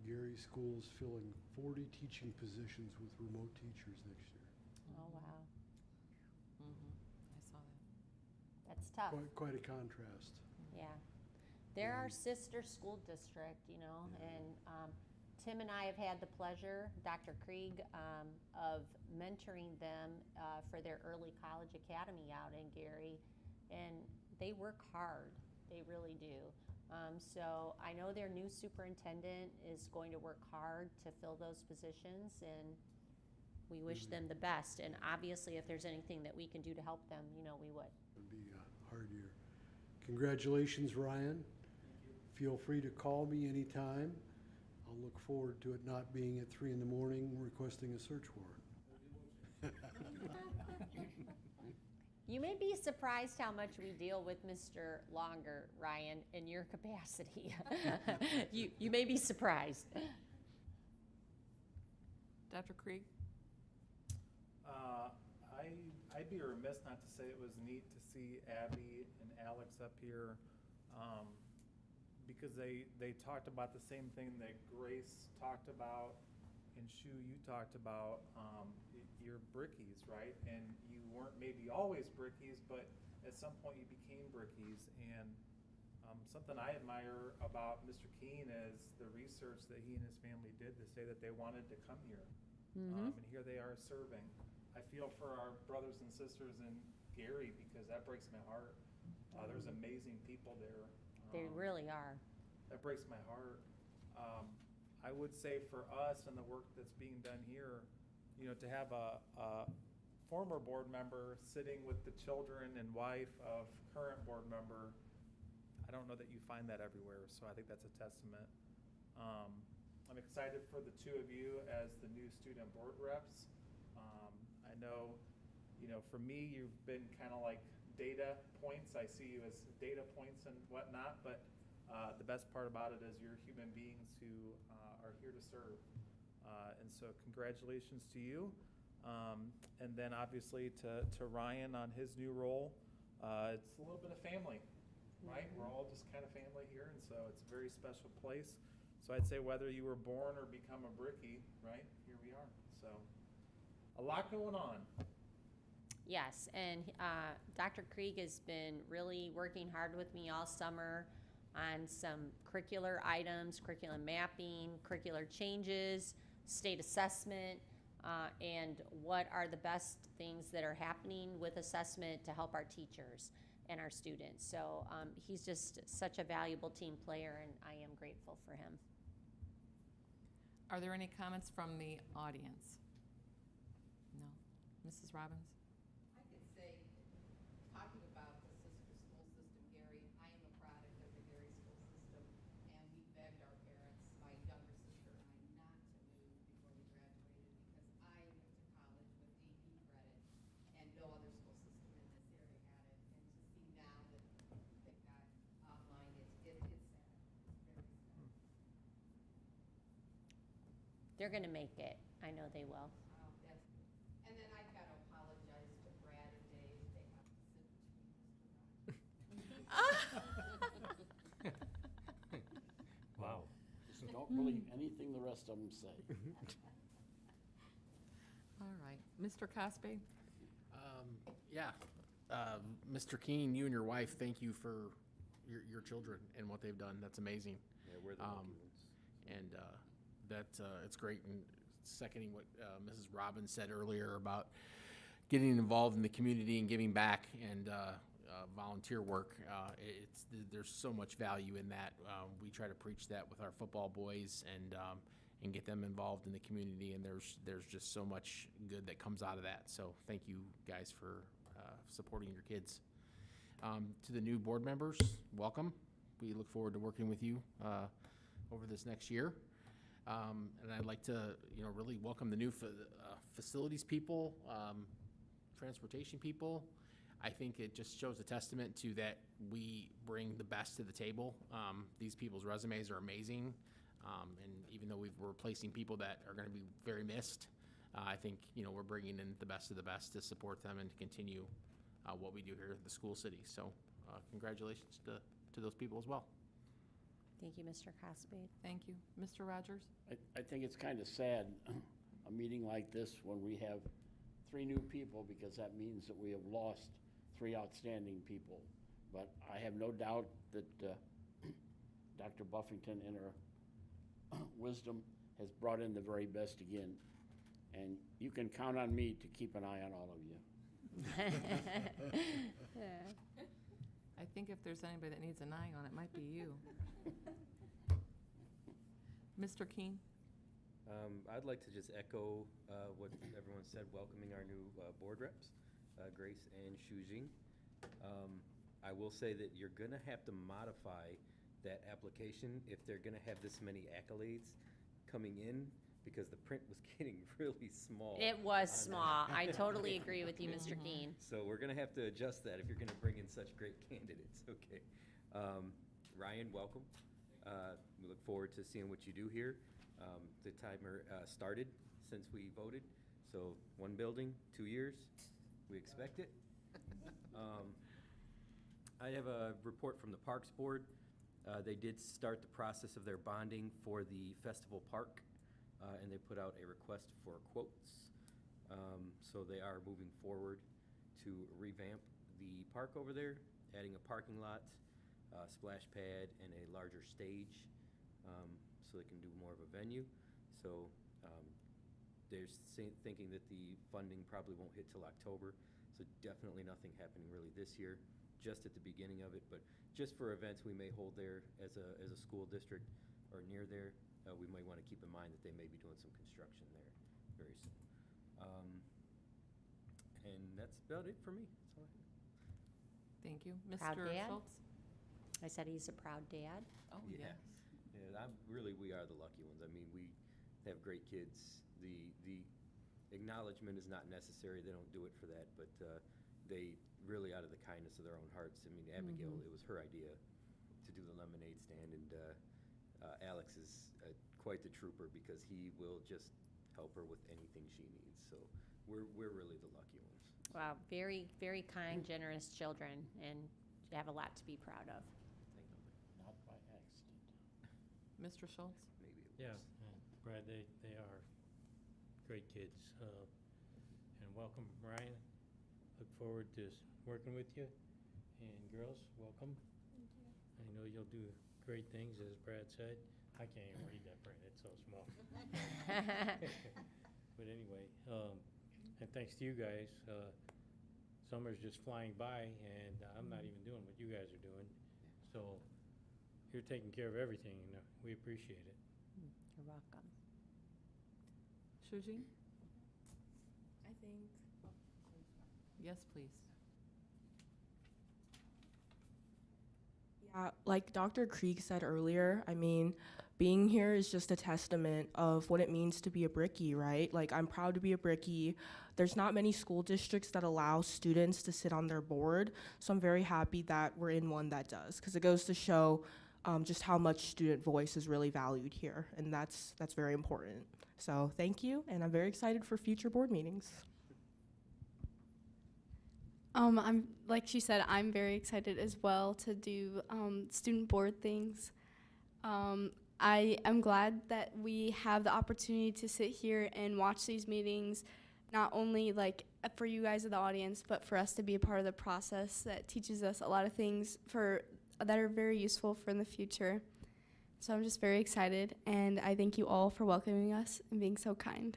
Gary schools filling 40 teaching positions with remote teachers next year. Oh, wow. I saw that. That's tough. Quite a contrast. Yeah. They're our sister school district, you know, and Tim and I have had the pleasure, Dr. Krieg, of mentoring them for their early college academy out in Gary, and they work hard. They really do. So I know their new superintendent is going to work hard to fill those positions, and we wish them the best. And obviously, if there's anything that we can do to help them, you know, we would. It'll be a hard year. Congratulations, Ryan. Feel free to call me anytime. I'll look forward to it not being at 3 in the morning requesting a search warrant. You may be surprised how much we deal with Mr. Longer, Ryan, in your capacity. You may be surprised. Dr. Krieg? I'd be remiss not to say it was neat to see Abby and Alex up here, because they talked about the same thing that Grace talked about and Shu, you talked about. You're brickies, right? And you weren't maybe always brickies, but at some point you became brickies. And something I admire about Mr. Keene is the research that he and his family did to say that they wanted to come here. And here they are serving. I feel for our brothers and sisters in Gary because that breaks my heart. There's amazing people there. They really are. That breaks my heart. I would say for us and the work that's being done here, you know, to have a former board member sitting with the children and wife of current board member, I don't know that you find that everywhere. So I think that's a testament. I'm excited for the two of you as the new student board reps. I know, you know, for me, you've been kind of like data points. I see you as data points and whatnot, but the best part about it is you're human beings who are here to serve. And so congratulations to you. And then obviously to Ryan on his new role. It's a little bit of family, right? We're all just kind of family here, and so it's a very special place. So I'd say whether you were born or become a brickie, right, here we are. So a lot going on. Yes, and Dr. Krieg has been really working hard with me all summer on some curricular items, curriculum mapping, curricular changes, state assessment, and what are the best things that are happening with assessment to help our teachers and our students. So he's just such a valuable team player, and I am grateful for him. Are there any comments from the audience? No. Mrs. Robbins? I could say, talking about the sister school system, Gary, I am a product of the Gary school system, and we begged our parents, my younger sister and I, not to move before we graduated because I went to college with AP credit, and no other school system in this area had it. And to see now that they've got online, it's sad. It's very sad. They're going to make it. I know they will. That's good. And then I've got to apologize to Brad and Dave. They have to sit between Mr. Rogers. Wow. Just don't believe anything the rest of them say. All right. Mr. Cosby? Mr. Keene, you and your wife, thank you for your children and what they've done. That's amazing. Yeah, we're the lucky ones. And it's great. And seconding what Mrs. Robbins said earlier about getting involved in the community and giving back and volunteer work, there's so much value in that. We try to preach that with our football boys and get them involved in the community, and there's just so much good that comes out of that. So thank you guys for supporting your kids. To the new board members, welcome. We look forward to working with you over this next year. And I'd like to, really welcome the new facilities people, transportation people. I think it just shows a testament to that we bring the best to the table. These people's resumes are amazing. And even though we're replacing people that are going to be very missed, I think, we're bringing in the best of the best to support them and to continue what we do here at the school city. So congratulations to those people as well. Thank you, Mr. Cosby. Thank you. Mr. Rogers? I think it's kind of sad, a meeting like this, when we have 3 new people, because that means that we have lost 3 outstanding people. But I have no doubt that Dr. Buffington, in her wisdom, has brought in the very best again. And you can count on me to keep an eye on all of you. I think if there's anybody that needs an eye on it, might be you. Mr. Keene? I'd like to just echo what everyone said, welcoming our new board reps, Grace and Shujing. I will say that you're going to have to modify that application if they're going to have this many accolades coming in, because the print was getting really small. It was small. I totally agree with you, Mr. Keene. So we're going to have to adjust that if you're going to bring in such great candidates. Okay. Ryan, welcome. We look forward to seeing what you do here. The timer started since we voted. So 1 building, 2 years. We expect it. I have a report from the Parks Board. They did start the process of their bonding for the Festival Park, and they put out a request for quotes. So they are moving forward to revamp the park over there, adding a parking lot, splash pad, and a larger stage, so they can do more of a venue. So they're thinking that the funding probably won't hit till October, so definitely nothing happening really this year, just at the beginning of it. But just for events we may hold there as a school district or near there, we might want to keep in mind that they may be doing some construction there very soon. And that's about it for me. That's all I have. Thank you. Proud Mr. dad? Schultz? I said he's a proud dad. Oh, Yeah. yes. Yeah, we are the lucky ones. I mean, we have great kids. The acknowledgement is not necessary. They don't do it for that, but they really, out of the kindness of their own hearts. I mean, Abigail, it was her idea to do the lemonade stand, and Alex is quite the trooper, because he will just help her with anything she needs. So we're really the lucky ones. Wow, very, very kind, generous children, and you have a lot to be proud of. Not by accident. Mr. Schultz? Maybe it Yeah, was. Brad, they are great kids. And welcome, Ryan. Look forward to working with you. And girls, welcome. Thank you. I know you'll do great things, as Brad said. I can't even read that print, it's so small. But anyway, and thanks to you guys. Summer's just flying by, and I'm not even doing what you guys are doing. So you're taking care of everything, and we appreciate it. You're welcome. Shujing? I think. Yes, please. Yeah, like Dr. Krieg said earlier, I mean, being here is just a testament of what it means to be a Brickie, right? Like, I'm proud to be a Brickie. There's not many school districts that allow students to sit on their board, so I'm very happy that we're in one that does, because it goes to show just how much student voice is really valued here, and that's very important. So thank you, and I'm very excited for future board meetings. I'm like she said, I'm very excited as well to do student board things. I am glad that we have the opportunity to sit here and watch these meetings, not only like for you guys in the audience, but for us to be a part of the process that teaches us a lot of things that are very useful for in the future. So I'm just very excited, and I thank you all for welcoming us and being so kind.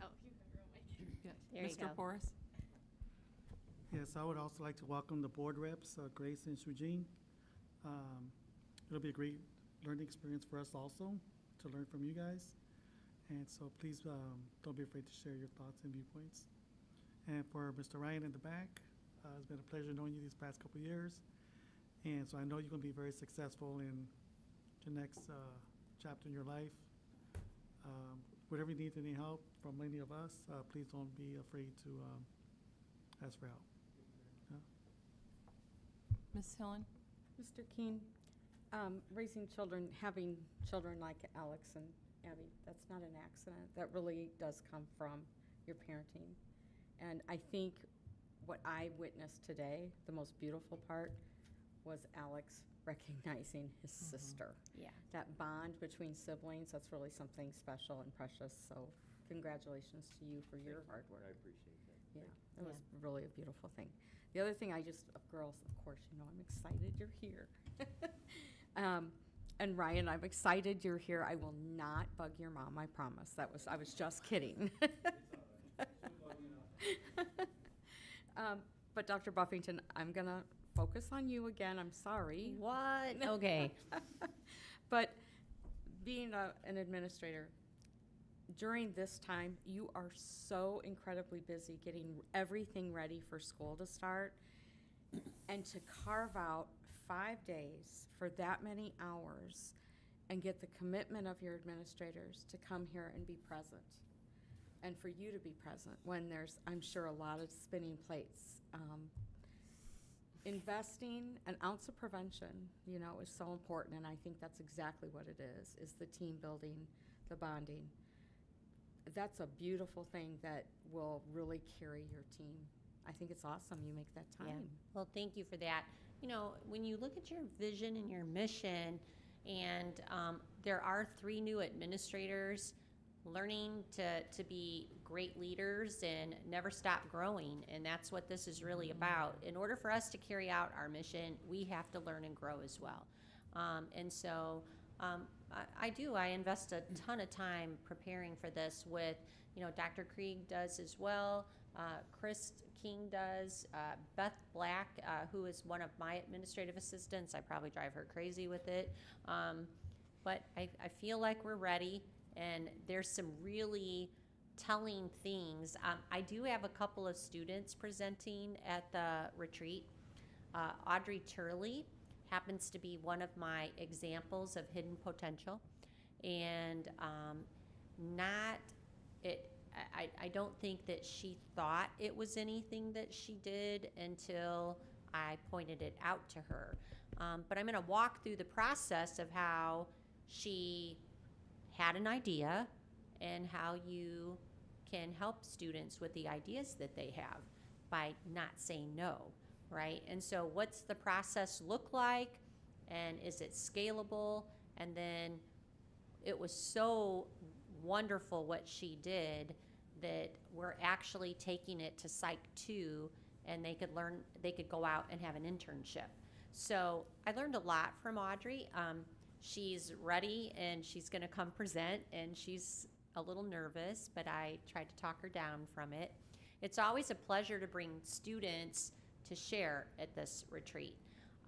Oh, you have your own mic. Yes. There you Mr. go. Forrest? Yes, I would also like to welcome the board reps, Grace and Shujing. It'll be a great learning experience for us also, to learn from you guys. And so please don't be afraid to share your thoughts and viewpoints. And for Mr. Ryan in the back, It's been a pleasure knowing you these past couple of years. And so I know you're going to be very successful in the next chapter in your life. Whatever you need, any help from any of us, please don't be afraid to ask for help. Yeah. Ms. Hillen? Mr. Keen, raising children, having children like Alex and Abby, that's not an accident. That really does come from your parenting. And I think what I witnessed today, the most beautiful part, was Alex recognizing his sister. Yeah. That bond between siblings, that's really something special and precious. So congratulations to you for your hard work. I appreciate that. Yeah, it was really a beautiful thing. The other thing girls, of course, you know, I'm excited you're here. And Ryan, I'm excited you're here. I will not bug your mom, I promise. I was just kidding. But Dr. Buffington, I'm gonna focus on you again. I'm sorry. What? Okay. But being an administrator, during this time, you are so incredibly busy getting everything ready for school to start. And to carve out 5 days for that many hours and get the commitment of your administrators to come here and be present. And for you to be present when there's, I'm sure, a lot of spinning plates. Investing an ounce of prevention, you know, is so important, and I think that's exactly what it is the team building, the bonding. That's a beautiful thing that will really carry your team. I think it's awesome you make that time. Yeah. Well, thank you for that. You know, when you look at your vision and your mission, and there are 3 new administrators learning to be great leaders and never stop growing, and that's what this is really about. In order for us to carry out our mission, we have to learn and grow as well. And so I invest a ton of time preparing for this with, you know, Dr. Krieg does as well, Chris King does, Beth Black, who is one of my administrative assistants. I probably drive her crazy with it. But I feel like we're ready, and there's some really telling things. I do have a couple of students presenting at the retreat. Audrey Turley happens to be one of my examples of hidden potential, and I don't think that she thought it was anything that she did until I pointed it out to her. But I'm going to walk through the process of how she had an idea and how you can help students with the ideas that they have by not saying no, right? And so what's the process look like, and is it scalable? And then it was so wonderful what she did that we're actually taking it to Psych 2, and they could go out and have an internship. So I learned a lot from Audrey. She's ready, and she's gonna come present, and she's a little nervous, but I tried to talk her down from it. It's always a pleasure to bring students to share at this retreat.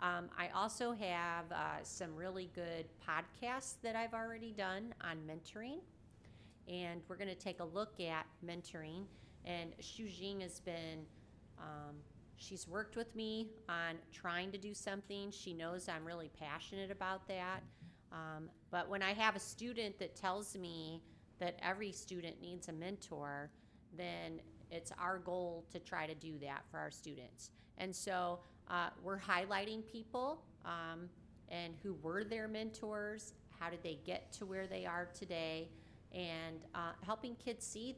I also have some really good podcasts that I've already done on mentoring, and we're gonna take a look at mentoring. And Shujing has been, she's worked with me on trying to do something. She knows I'm really passionate about that. But when I have a student that tells me that every student needs a mentor, then it's our goal to try to do that for our students. And so we're highlighting people and who were their mentors, how did they get to where they are today, and helping kids see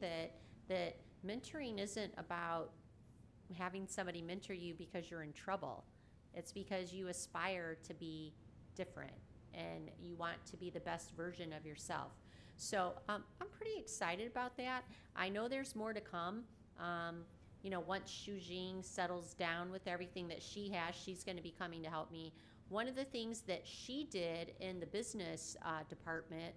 that mentoring isn't about having somebody mentor you because you're in trouble. It's because you aspire to be different and you want to be the best version of yourself. So I'm pretty excited about that. I know there's more to come. You know, once Shujing settles down with everything that she has, she's going to be coming to help me. One of the things that she did in the business department,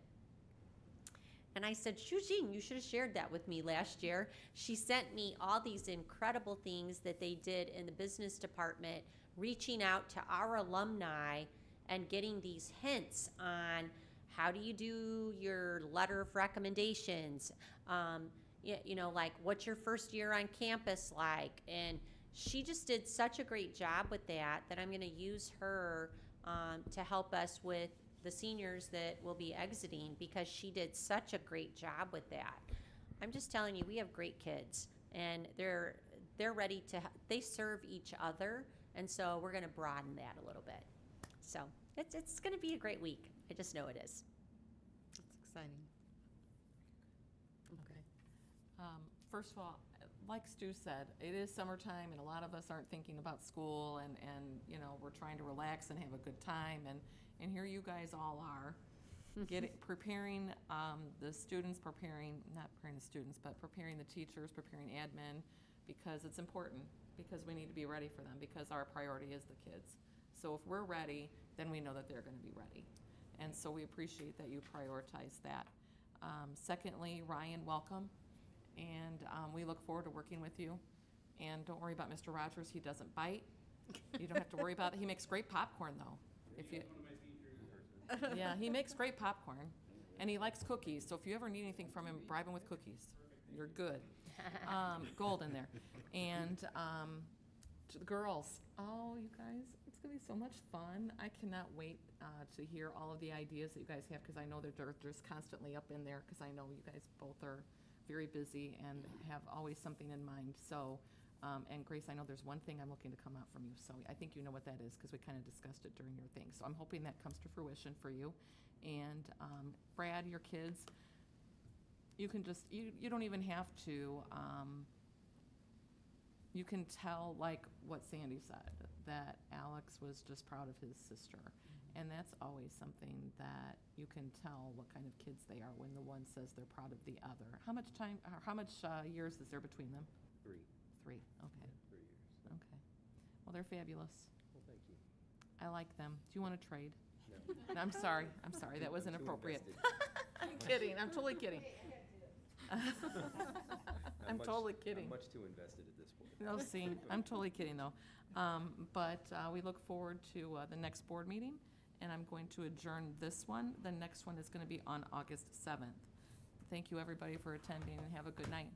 and I said, Shujing, you should have shared that with me last year. She sent me all these incredible things that they did in the business department, reaching out to our alumni and getting these hints on how do you do your letter of recommendations, you know, like what's your first year on campus like? And she just did such a great job with that I'm going to use her to help us with the seniors that will be exiting because she did such a great job with that. I'm just telling you, we have great kids, and they're ready to. They serve each other, and so we're going to broaden that a little bit. So it's going to be a great week. I just know it is. That's exciting. Okay. First of all, like Stu said, it is summertime and a lot of us aren't thinking about school and you know, we're trying to relax and have a good time and here you guys all are preparing the students, not preparing the students, but preparing the teachers, preparing admin because it's important because we need to be ready for them because our priority is the kids. So if we're ready, then we know that they're going to be ready. And so we appreciate that you prioritize that. Secondly, Ryan, welcome. And we look forward to working with you. And don't worry about Mr. Rogers, he doesn't bite. You don't have to worry about it. He makes great popcorn, though. If you, yeah, he makes great popcorn. And he likes cookies, so if you ever need anything from him, bribe him with cookies. You're good. Gold in there. And to the girls, oh, you guys, it's going to be so much fun. I cannot wait to hear all of the ideas that you guys have because I know they're just constantly up in there because I know you guys both are very busy and have always something in mind. So, and Grace, I know there's one thing I'm looking to come out from you. So I think you know what that is because we kind of discussed it during your thing. So I'm hoping that comes to fruition for you. And Brad, your kids, you can just, you don't even have to, you can tell like what Sandy said, that Alex was just proud of his sister. And that's always something that you can tell what kind of kids they are when the one says they're proud of the other. How much time, or how much years is there between them? 3. 3, okay. Yeah, 3 years. Okay. Well, they're fabulous. Well, thank you. I like them. Do you want to trade? No. No, I'm sorry, that was I'm too inappropriate. invested. I'm kidding, I'm totally kidding. I'm totally kidding. I'm much too invested at this point. No, see, I'm totally kidding though. But we look forward to the next board meeting, and I'm going to adjourn this one. The next one is going to be on August 7th. Thank you, everybody, for attending, and have a good night.